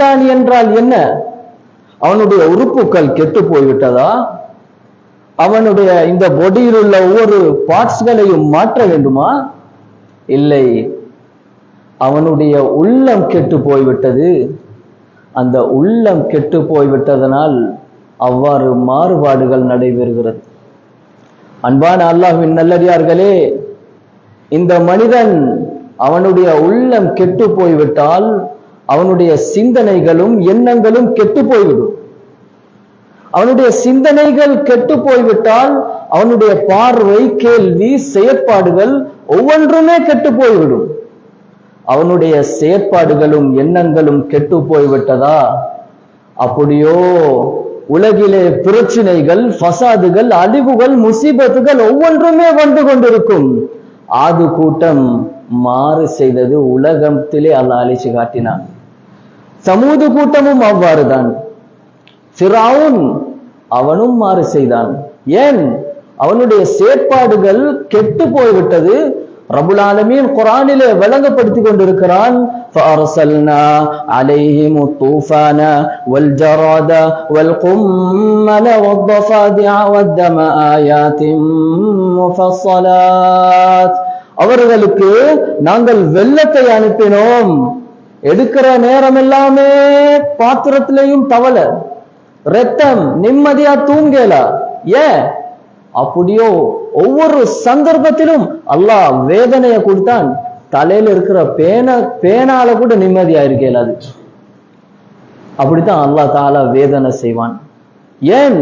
மனிதன் என்றால் என்ன? அவனுடைய உறுப்புகள் கெட்டு போய்விட்டதா? அவனுடைய இந்த பொடியில் உள்ள ஒவ்வொரு பார்ட்ஸ்களையும் மாற்ற வேண்டுமா? இல்லை, அவனுடைய உள்ளம் கெட்டு போய்விட்டது. அந்த உள்ளம் கெட்டு போய்விட்டதனால் அவ்வாறு மாறுபாடுகள் நடைபெறுகிறது. அன்பான அல்லாஹ்வின் நல்லடியார்களே, இந்த மனிதன் அவனுடைய உள்ளம் கெட்டு போய்விட்டால் அவனுடைய சிந்தனைகளும் எண்ணங்களும் கெட்டு போய்விடும். அவனுடைய சிந்தனைகள் கெட்டு போய்விட்டால் அவனுடைய பார்வை, கேள்வி, செயற்பாடுகள் ஒவ்வொன்றுமே கெட்டு போய்விடும். அவனுடைய செயற்பாடுகளும் எண்ணங்களும் கெட்டு போய்விட்டதா? அப்படியோ உலகிலே பிரச்சனைகள், ஃபசாதுகள், அழிவுகள், முசீபத்துகள் ஒவ்வொன்றுமே வந்து கொண்டிருக்கும். ஆது கூட்டம் மாறு செய்தது உலகத்திலே அல்லாஹ் அழிச்சு காட்டினான். சமூது கூட்டமும் அவ்வாறுதான். ஃபிரௌன் அவனும் மாறு செய்தான். ஏன்? அவனுடைய செயற்பாடுகள் கெட்டு போய்விட்டது. ரப்புல் ஆலமீன் குர்ஆனிலே விளங்கப்படுத்திக் கொண்டிருக்கிறான். فَأَرْسَلْنَا عَلَيْهِمُ الطُّوفَانَ وَالْجَرَادَ وَالْقُمَّلَ وَالضَّفَادِعَ وَالدَّمَ آيَاتٍ مُفَصَّلَاتٍ. அவர்களுக்கு நாங்கள் வெள்ளத்தை அனுப்பினோம். எடுக்கிற நேரம் எல்லாமே பாத்திரத்திலையும் தவளை, ரத்தம், நிம்மதியா தூங்கலா. ஏன்? அப்படியோ ஒவ்வொரு சந்தர்ப்பத்திலும் அல்லாஹ் வேதனையை கொடுத்தான். தலையில இருக்கிற பேனால கூட நிம்மதியா இருக்கலாது. அப்படித்தான் அல்லாஹ் தஆலா வேதனை செய்வான். ஏன்?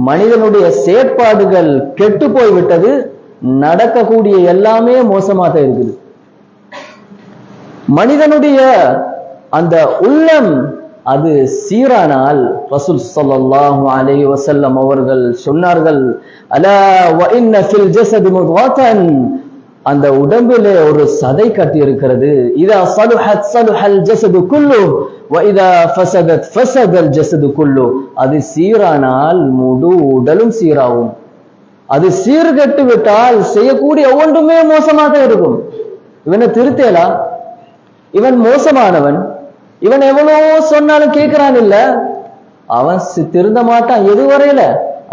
மனிதனுடைய செயற்பாடுகள் கெட்டு போய்விட்டது. நடக்கக்கூடிய எல்லாமே மோசமாக தான் இருக்குது. மனிதனுடைய அந்த உள்ளம் அது சீரானால் ரசூல் ஸல்லல்லாஹு அலைஹி வஸல்லம் அவர்கள் சொன்னார்கள், அலா வ இன்ன ஃபில் ஜஸதி முத்கத்தன், அந்த உடம்பிலே ஒரு சதை கட்டி இருக்கிறது. இதா ஸலுஹத் ஸலுஹல் ஜஸது குல்லு வ இதா ஃபஸதத் ஃபஸதல் ஜஸது குல்லு. அது சீரானால் முழு உடலும் சீராகும். அது சீர்கெட்டு விட்டால் செய்யக்கூடிய ஒவ்வொன்றுமே மோசமாக இருக்கும். இவனை திருத்தேலா? இவன் மோசமானவன், இவன் எவ்வளவோ சொன்னாலும் கேட்கிறான் இல்ல, அவன் திருந்த மாட்டான். எது வரையில?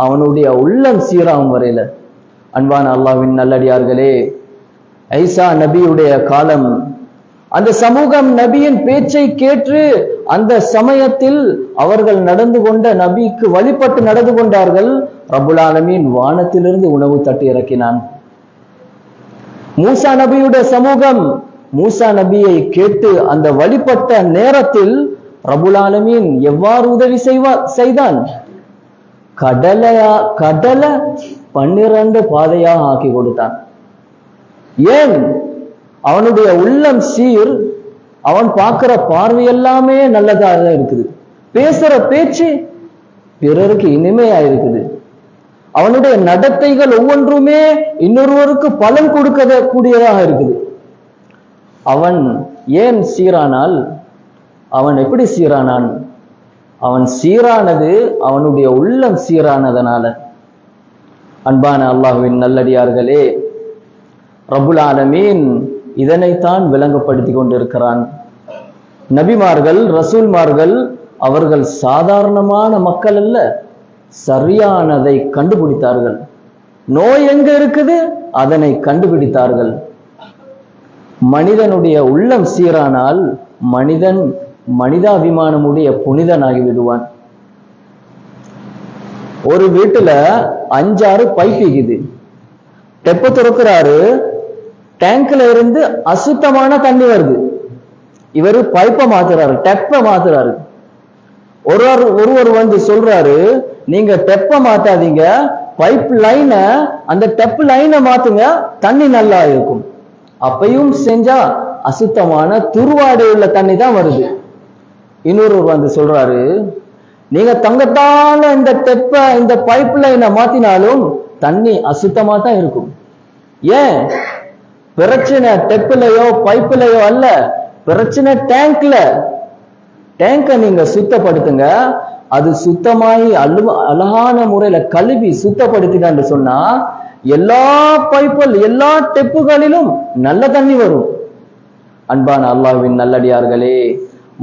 அவனுடைய உள்ளம் சீராகும் வரையில. அன்பான அல்லாஹ்வின் நல்லடியார்களே, ஈசா நபியுடைய காலம், அந்த சமூகம் நபியின் பேச்சை கேட்டு அந்த சமயத்தில் அவர்கள் நடந்து கொண்ட, நபிக்கு வழிபட்டு நடந்து கொண்டார்கள். ரப்புல் ஆலமீன் வானத்திலிருந்து உணவு தட்டி இறக்கினான். மூசா நபியுடைய சமூகம் மூசா நபியை கேட்டு அந்த வழிபட்ட நேரத்தில் ரப்புல் ஆலமீன் எவ்வாறு உதவி செய்தான்? கடலை 12 பாதையாக ஆக்கி கொடுத்தான். ஏன்? அவனுடைய உள்ளம் சீர், அவன் பார்க்கிற பார்வை எல்லாமே நல்லதாக இருக்குது, பேசுற பேச்சு பிறருக்கு இனிமையா இருக்குது, அவனுடைய நடத்தைகள் ஒவ்வொன்றுமே இன்னொருவருக்கு பலன் கொடுக்க கூடியதாக இருக்குது. அவன் ஏன் சீரானால்? அவன் எப்படி சீரானான்? அவன் சீரானது அவனுடைய உள்ளம் சீரானதனால. அன்பான அல்லாஹ்வின் நல்லடியார்களே, ரப்புல் ஆலமீன் இதனைத்தான் விளங்கப்படுத்தி கொண்டிருக்கிறான். நபிமார்கள், ரசூல்மார்கள் அவர்கள் சாதாரணமான மக்கள் அல்ல, சரியானதை கண்டுபிடித்தார்கள். நோய் எங்க இருக்குது அதனை கண்டுபிடித்தார்கள். மனிதனுடைய உள்ளம் சீரானால் மனிதன் மனிதாபிமானமுடைய புனிதனாகி விடுவான். ஒரு வீட்டுல 5-6 பைப் இருக்குது. டெப்ப திறக்கிறாரு, டேங்க்ல இருந்து அசுத்தமான தண்ணி வருது. இவரு பைப்பை மாத்துறாரு, டெப்ப மாத்துறாரு. ஒருவர் வந்து சொல்றாரு, நீங்க டெப்ப மாத்தாதீங்க, பைப் லைன, அந்த டெப் லைனை மாத்துங்க, தண்ணி நல்லா இருக்கும். அப்பையும் செஞ்சா அசுத்தமான துருவாடை உள்ள தண்ணி தான் வருது. இன்னொருவர் வந்து சொல்றாரு, நீங்க தங்கத்தால இந்த டெப்ப, இந்த பைப் லைனை மாத்தினாலும் தண்ணி அசுத்தமா தான் இருக்கும். ஏன்? பிரச்சனை டெப்லையோ பைப்லையோ அல்ல, பிரச்சனை டேங்க்ல. டேங்கை நீங்க சுத்தப்படுத்துங்க, அது சுத்தமாயி அழகான முறையில கழுவி சுத்தப்படுத்திட்டான்னு சொன்னா எல்லா பைப்புகள், எல்லா டெப்புகளிலும் நல்ல தண்ணி வரும். அன்பான அல்லாஹ்வின் நல்லடியார்களே,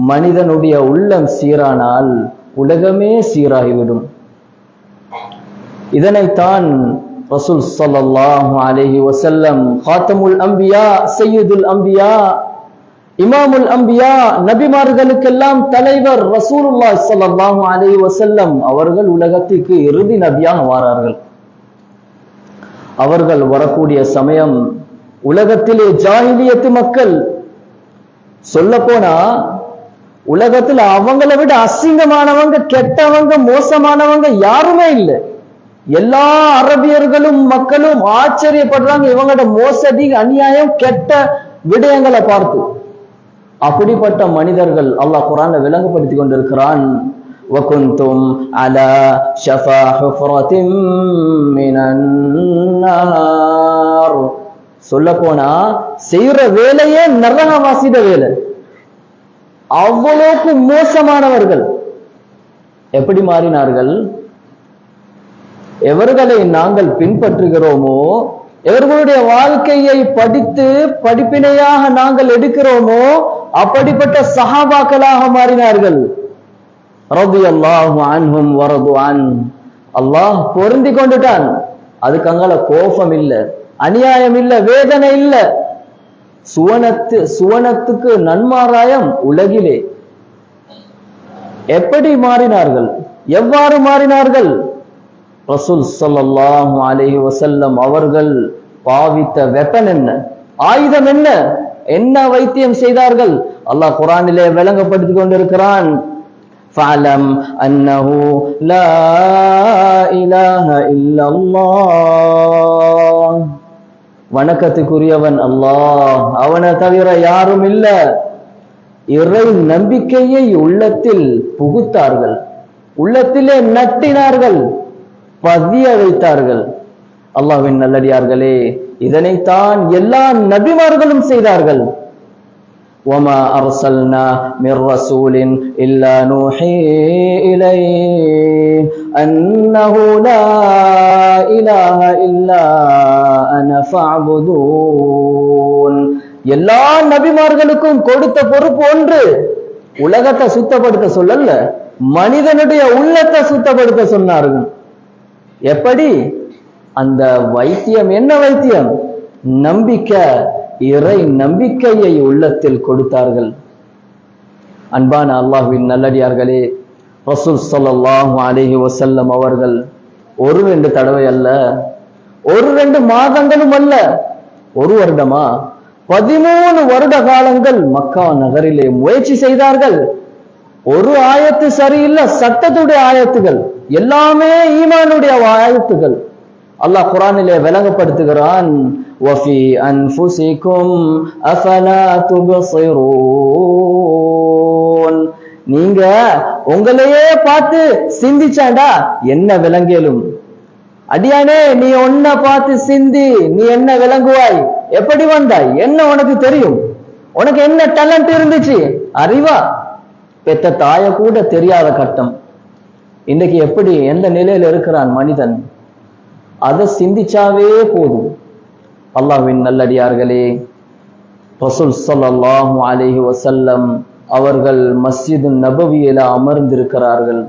மனிதனுடைய உள்ளம் சீரானால் உலகமே சீராகிவிடும். இதனைத்தான் ரசூல் ஸல்லல்லாஹு அலைஹி வஸல்லம் காத்தமுல் அம்பியா, சையதுல் அம்பியா, இமாமுல் அம்பியா, நபிமார்களுக்கெல்லாம் தலைவர் ரசூலுல்லாஹி ஸல்லல்லாஹு அலைஹி வஸல்லம் அவர்கள் உலகத்துக்கு இறுதி நபியாக வாரார்கள். அவர்கள் வரக்கூடிய சமயம் உலகத்திலே ஜாஹிலியத்து மக்கள், சொல்ல போனா உலகத்துல அவங்களை விட அசிங்கமானவங்க, கெட்டவங்க, மோசமானவங்க யாருமே இல்லை. எல்லா அரபியர்களும் மக்களும் ஆச்சரியப்படுறாங்க இவங்களோட மோசடி, அநியாயம், கெட்ட விடயங்களை பார்த்து. அப்படிப்பட்ட மனிதர்கள் அல்லாஹ் குர்ஆன்ல விளங்கப்படுத்தி கொண்டிருக்கிறான். وَكُنْتُمْ عَلَى شَفَا حُفْرَةٍ مِّنَ النَّارِ. சொல்ல போனா செய்யற வேலையே நரகவாசித வேலை. அவ்வளவுக்கு மோசமானவர்கள். எப்படி மாறினார்கள்? எவர்களை நாங்கள் பின்பற்றுகிறோமோ, எவர்களுடைய வாழ்க்கையை படித்து படிப்பினையாக நாங்கள் எடுக்கிறோமோ அப்படிப்பட்ட சஹாபாக்களாக மாறினார்கள். ரலியல்லாஹு அன்ஹும் வரது அன். அல்லாஹ் பொருந்தி கொண்டுட்டான். அதுக்கு அங்கால கோபம் இல்ல, அநியாயம் இல்ல, வேதனை இல்ல. சுவனத்துக்கு நன்மாராயம் உலகிலே. எப்படி மாறினார்கள்? எவ்வாறு மாறினார்கள்? ரசூல் ஸல்லல்லாஹு அலைஹி வஸல்லம் அவர்கள் பாவித்த வெப்பன் என்ன, ஆயுதம் என்ன, என்ன வைத்தியம் செய்தார்கள்? அல்லாஹ் குர்ஆனிலே விளங்கப்படுத்திக் கொண்டிருக்கிறான். ஃபஅலம் அன்னஹு லா இலாஹ இல்லல்லாஹ். வணக்கத்துக்குரியவன் அல்லாஹ், அவனை தவிர யாரும் இல்ல. இறை நம்பிக்கையை உள்ளத்தில் புகுத்தார்கள், உள்ளத்திலே நட்டினார்கள், பதிய வைத்தார்கள். அல்லாஹ்வின் நல்லடியார்களே, இதனைத்தான் எல்லா நபிமார்களும் செய்தார்கள். وَمَا أَرْسَلْنَا مِنْ رَسُولٍ إِلَّا نُوحِي إِلَيْهِ أَنَّهُ لَا إِلَهَ إِلَّا أَنَا فَاعْبُدُونِ. எல்லா நபிமார்களுக்கும் கொடுத்த பொறுப்பு ஒன்று, உலகத்தை சுத்தப்படுத்த சொல்லல, மனிதனுடைய உள்ளத்தை சுத்தப்படுத்த சொன்னார்கள். எப்படி? அந்த வைத்தியம் என்ன வைத்தியம்? நம்பிக்கை, இறை நம்பிக்கையை உள்ளத்தில் கொடுத்தார்கள். அன்பான அல்லாஹ்வின் நல்லடியார்களே, ரசூல் ஸல்லல்லாஹு அலைஹி வஸல்லம் அவர்கள் ஒரு ரெண்டு தடவை அல்ல, ஒரு ரெண்டு மாதங்களும் அல்ல, ஒரு வருடமா 13 வருட காலங்கள் மக்கா நகரிலே முயற்சி செய்தார்கள். ஒரு ஆயத்து சரியில்லை, சட்டத்துடைய ஆயத்துகள் எல்லாமே ஈமானுடைய ஆயத்துகள். அல்லாஹ் குர்ஆனிலே விளங்கப்படுத்துகிறான். وَفِي أَنفُسِكُمْ أَفَلَا تُبْصِرُونَ. நீங்க உங்களையே பார்த்து சிந்திச்சாண்டா என்ன விளங்கலும்? அடியானே, நீ உன்னை பார்த்து சிந்தி, நீ என்ன விளங்குவாய்? எப்படி வந்தாய்? என்ன உனக்கு தெரியும்? உனக்கு என்ன டேலண்ட் இருந்துச்சு? அறிவா? பெத்த தாய கூட தெரியாத கட்டம். இன்னைக்கு எப்படி, எந்த நிலையில இருக்கிறான் மனிதன்? அதை சிந்திச்சாவே போதும். அல்லாஹ்வின் நல்லடியார்களே, ரசூல் ஸல்லல்லாஹு அலைஹி வஸல்லம் அவர்கள் மஸ்ஜிது நபவியில அமர்ந்திருக்கிறார்கள்.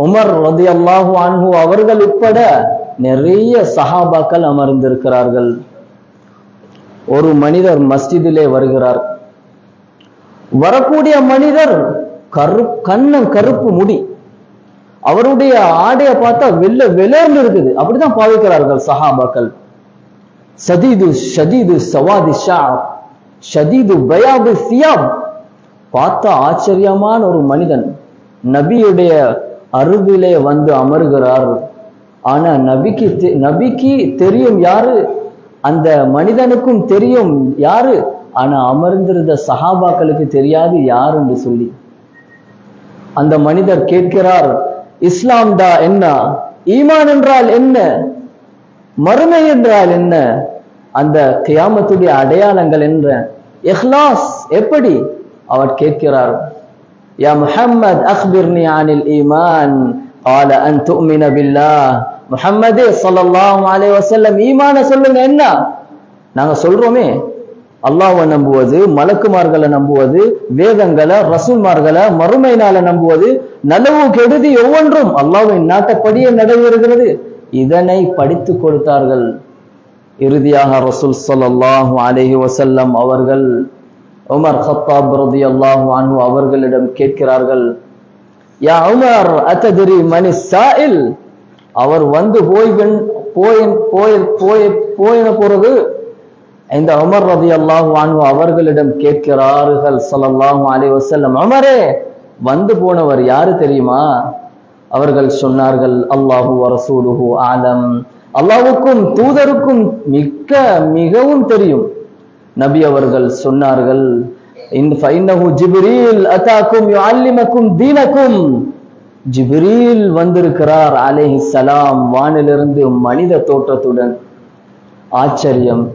உமர் ரலியல்லாஹு அன்ஹு அவர்கள் உட்பட நிறைய சஹாபாக்கள் அமர்ந்திருக்கிறார்கள். ஒரு மனிதர் மஸ்ஜிதிலே வருகிறார். வரக்கூடிய மனிதர் கண்ணம் கருப்பு முடி, அவருடைய ஆடைய பார்த்தா வெள்ளேர்ந்து இருக்குது. அப்படிதான் பாவிக்கிறார்கள் சஹாபாக்கள். ஷதீது சவாதி ஷஅர், ஷதீது பயாது சியாப். பார்த்தா ஆச்சரியமான ஒரு மனிதன் நபியுடைய அருகிலே வந்து அமர்கிறார். ஆனா நபிக்கு தெரியும் யாரு, அந்த மனிதனுக்கும் தெரியும் யாரு. ஆனா அமர்ந்திருந்த சஹாபாக்களுக்கு தெரியாது யார் என்று சொல்லி. அந்த மனிதர் கேட்கிறார், இஸ்லாம் தா என்ன, ஈமான் என்றால் என்ன, மறுமை என்றால் என்ன, அந்த கியாமத்துடைய அடையாளங்கள் என்ற இஹ்லாஸ் எப்படி? அவர் கேட்கிறார். யா முஹம்மத் அக்பிர்னி அனில் ஈமான் قال ان تؤمن بالله. முஹம்மதே ஸல்லல்லாஹு அலைஹி வஸல்லம், ஈமான சொல்லுங்க. என்ன நாங்க சொல்றோமே, அல்லாஹ்வை நம்புவது, மலக்குமார்களை நம்புவது, வேதங்களை, ரசூல்மார்களை, மறுமையினால நம்புவது, நலவு கெடுதி ஒவ்வொன்றும் அல்லாஹ்வின் நாட்டப்படியே நடைபெறுகிறது. இதனை படித்து கொடுத்தார்கள். இறுதியாக ரசூல் ஸல்லல்லாஹு அலைஹி வஸல்லம் அவர்கள் உமர் கத்தாப் ரலியல்லாஹு அன்ஹு அவர்களிடம் கேட்கிறார்கள், யா உமர் அத்தத்ரி மனி ஸாயில்? அவர் வந்து போயின பிறகு இந்த உமர் ரலியல்லாஹு அன்ஹு அவர்களிடம் கேட்கிறார்கள் ஸல்லல்லாஹு அலைஹி வஸல்லம், உமரே, வந்து போனவர் யாரு தெரியுமா? அவர்கள் சொன்னார்கள், அல்லாஹு வ ரசூலுஹு ஆலம், அல்லாஹ்வுக்கும் தூதருக்கும் மிகவும் தெரியும். நபி அவர்கள் சொன்னார்கள், ஃபஇன்னஹு ஜிப்ரீல் அதாக்கும் யுஅல்லிமக்கும் தீனக்கும். ஜிப்ரீல் வந்திருக்கிறார் அலைஹிஸ்ஸலாம், வானிலிருந்து மனித தோற்றத்துடன். ஆச்சரியம்,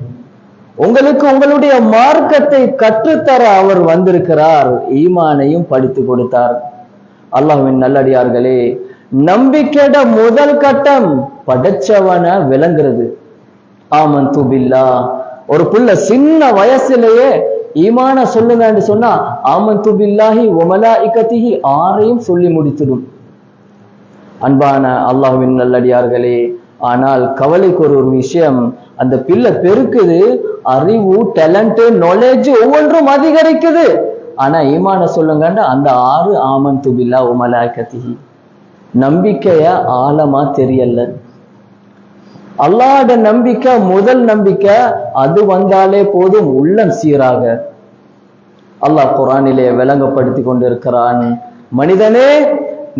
உங்களுக்கு உங்களுடைய மார்க்கத்தை கற்றுத்தர அவர் வந்திருக்கிறார். ஈமானையும் படித்து கொடுத்தார். அல்லாஹ்வின் நல்லடியார்களே, நம்பிக்கையோட முதல் கட்டம் படைச்சவன விளங்குறது. ஆமன்து பில்லாஹ். ஒரு புள்ள சின்ன வயசுலயே ஈமான சொல்லுங்கன்னு சொன்னா ஆமன்து பில்லாஹி வ மலாயிகத்திஹி 6ஐயும் சொல்லி முடித்திடும். அன்பான அல்லாஹ்வின் நல்லடியார்களே, ஆனால் கவலைக்கு ஒரு விஷயம், அந்த பிள்ளை பெருக்குது, அறிவு, டேலண்ட், நாலேஜ் ஒவ்வொன்றும் அதிகரிக்குது. ஆனா ஈமான சொல்லுங்கன்னு அந்த 6 ஆமன்து பில்லாஹி வ மலாயிகத்திஹி நம்பிக்கைய ஆழமா தெரியல. அல்லாஹ்வோட நம்பிக்கை முதல் நம்பிக்கை, அது வந்தாலே போதும் உள்ளம் சீராக. அல்லாஹ் குர்ஆனிலே விளங்கப்படுத்தி கொண்டிருக்கிறான், மனிதனே,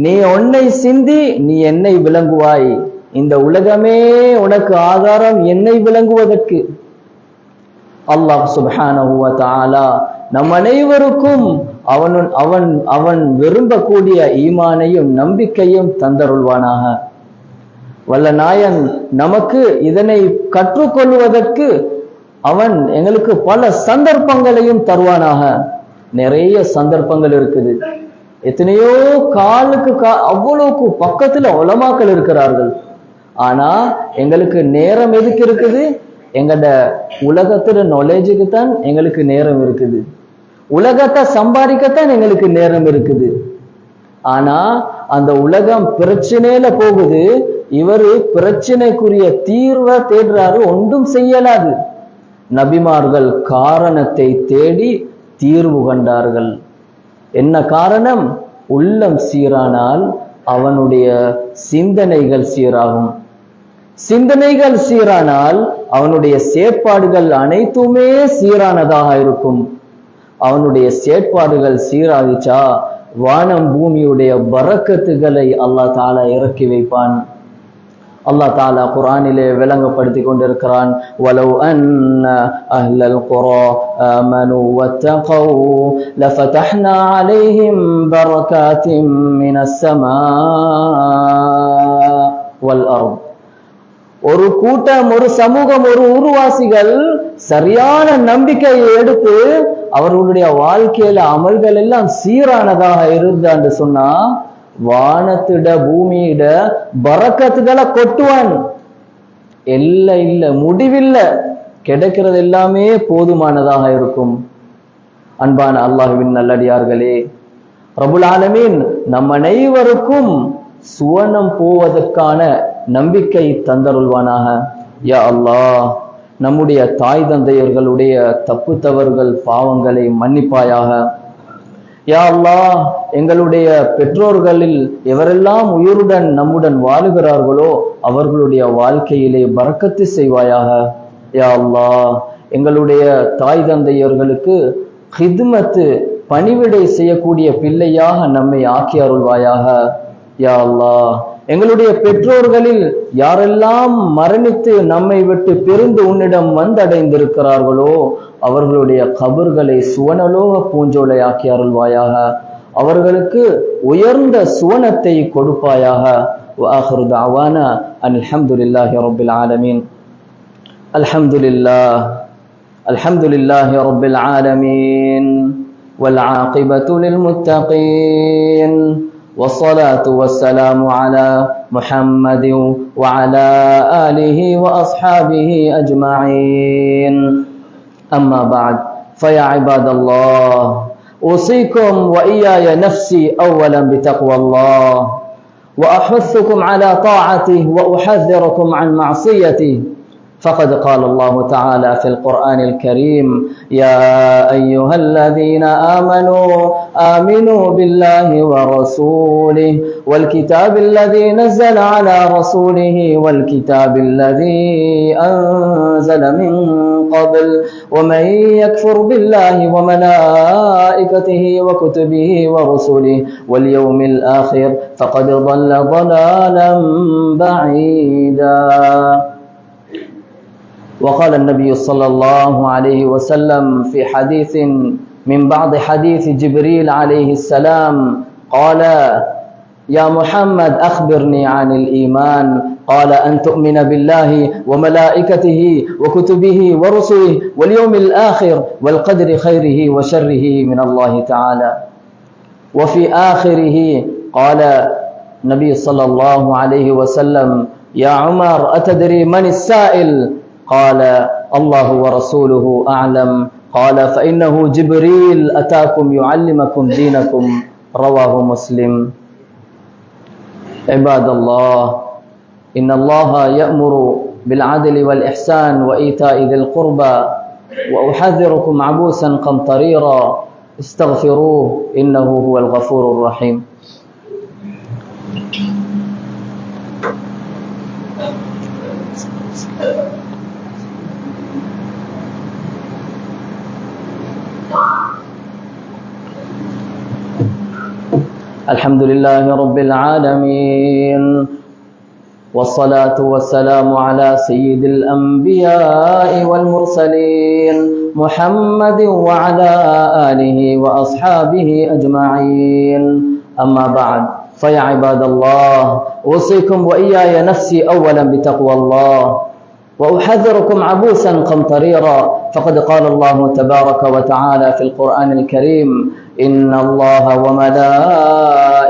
நீ உன்னை சிந்தி நீ என்னை விளங்குவாய். இந்த உலகமே உனக்கு ஆதாரம் என்னை விளங்குவதற்கு. அல்லாஹ் சுப்ஹானஹு வ தஆலா நம் அனைவருக்கும் அவன் விரும்பக்கூடிய ஈமானையும் நம்பிக்கையும் தந்தருள்வானாக. வல்ல நாயன் நமக்கு இதனை கற்றுக்கொள்வதற்கு அவன் எங்களுக்கு பல சந்தர்ப்பங்களையும் தருவானாக. நிறைய சந்தர்ப்பங்கள் இருக்குது. எத்தனையோ அவ்வளவுக்கு பக்கத்துல உலமாக்கள் இருக்கிறார்கள். ஆனா எங்களுக்கு நேரம் எதுக்கு இருக்குது? எங்கட உலகத்துல நாலேஜுக்கு தான் எங்களுக்கு நேரம் இருக்குது. உலகத்தை சம்பாதிக்கத்தான் எங்களுக்கு நேரம் இருக்குது. ஆனா அந்த உலகம் பிரச்சனையில போகுது, இவரு பிரச்சனைக்குரிய தீர்வை தேடுறாரு, ஒன்றும் செய்யலாது. நபிமார்கள் காரணத்தை தேடி தீர்வு கண்டார்கள். என்ன காரணம்? உள்ளம் சீரானால் அவனுடைய சிந்தனைகள் சீராகும். சிந்தனைகள் சீரானால் அவனுடைய செயற்பாடுகள் அனைத்துமே சீரானதாக இருக்கும். அவனுடைய செயற்பாடுகள் சீராகிச்சா வானம் பூமியுடைய பரக்கத்துகளை அல்லாஹ் தாலா இறக்கி வைப்பான். அல்லாஹ் தாலா குர்ஆனிலே விளங்கப்படுத்தி கொண்டிருக்கிறான், வலவ் அன்ன அஹ்லல் குரா ஆமனு வத்தகௌ லஃபதஹ்னா அலைஹிம் பரகாத்தின் மினஸ் ஸமாஇ வல் அர்த். ஒரு கூட்டம், ஒரு சமூகம், ஒரு ஊர்வாசிகள் சரியான நம்பிக்கையை எடுத்து அவர்களுடைய வாழ்க்கையில அமல்கள் எல்லாம் சீரானதாக இருந்தான்னு சொன்னா வானத்திட பூமியிட பரக்கத்துகளை கொட்டுவான். இல்ல முடிவில்ல, கிடைக்கிறது எல்லாமே போதுமானதாக இருக்கும். அன்பான அல்லாஹ்வின் நல்லடியார்களே, ரப்புல் ஆலமீன் நம் அனைவருக்கும் சுவனம் போவதற்கான நம்பிக்கை தந்தருள்வானாக. யா அல்லாஹ், நம்முடைய தாய் தந்தையர்களுடைய தப்பு தவறுகள் பாவங்களை மன்னிப்பாயாக. யா அல்லாஹ், எங்களுடைய பெற்றோர்களில் எவரெல்லாம் உயிருடன் நம்முடன் வாழுகிறார்களோ அவர்களுடைய வாழ்க்கையிலே பரக்கத்து செய்வாயாக. யா அல்லாஹ், எங்களுடைய தாய் தந்தையர்களுக்கு ஹித்மத்து, பணிவிடை செய்யக்கூடிய பிள்ளையாக நம்மை ஆக்கி அருள்வாயாக. யா அல்லாஹ், எங்களுடைய பெற்றோர்களில் யாரெல்லாம் மரணித்து நம்மை விட்டு பிரிந்து உன்னிடம் வந்தடைந்திருக்கிறார்களோ அவர்களுடைய கபர்களை சுவனலோக பூஞ்சோலையாக்கி அருள்வாயாக. அவர்களுக்கு உயர்ந்த சுவனத்தை கொடுப்பாயாக. வஆகிரு தஅவானா அல்ஹம்துலில்லாஹி ரப்பில் ஆலமீன். அல்ஹம்துலில்லாஹி ரப்பில் ஆலமீன் வல் ஆகிபத்து லில் முத்தகீன். والصلاة والسلام على محمد وعلى آله وأصحابه أجمعين. أما بعد فيا عباد الله أوصيكم وإياي نفسي أولا بتقوى الله وأحثكم على طاعته وأحذركم عن معصيته فقد قال الله تعالى في القرآن الكريم يا أيها الذين آمنوا بالله ورسوله والكتاب الذي نزل على رسوله والكتاب الذي أنزل من قبل ومن يكفر بالله وملائكته وكتبه ورسله واليوم الآخر فقد ضل ضلالا بعيدا. وقال النبي صلى الله عليه وسلم في حديث من بعض حديث جبريل عليه السلام قال يا محمد أخبرني عن الإيمان قال أن تؤمن بالله وملائكته وكتبه ورسله واليوم الآخر والقدر خيره وشره من الله تعالى. وفي آخره قال النبي صلى الله عليه وسلم يا عمر أتدري من السائل قال الله ورسوله أعلم قال فإنه جبريل أتاكم يعلمكم دينكم رواه مسلم. عباد الله إن الله يأمر بالعدل والإحسان وإيتاء ذي القربى وأحذركم عبوسا قمطريرا استغفروه إنه هو الغفور الرحيم. الحمد لله رب العالمين والصلاة والسلام على سيد الأنبياء والمرسلين محمد وعلى آله وأصحابه أجمعين. أما بعد فيا عباد الله أوصيكم وإياي نفسي أولا بتقوى الله وأحذركم عبوسا قمطريرا فقد قال الله تبارك وتعالى في القرآن الكريم إن الله وملائكته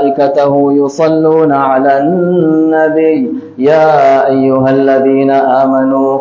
يصلون على النبي يا أيها الذين آمنوا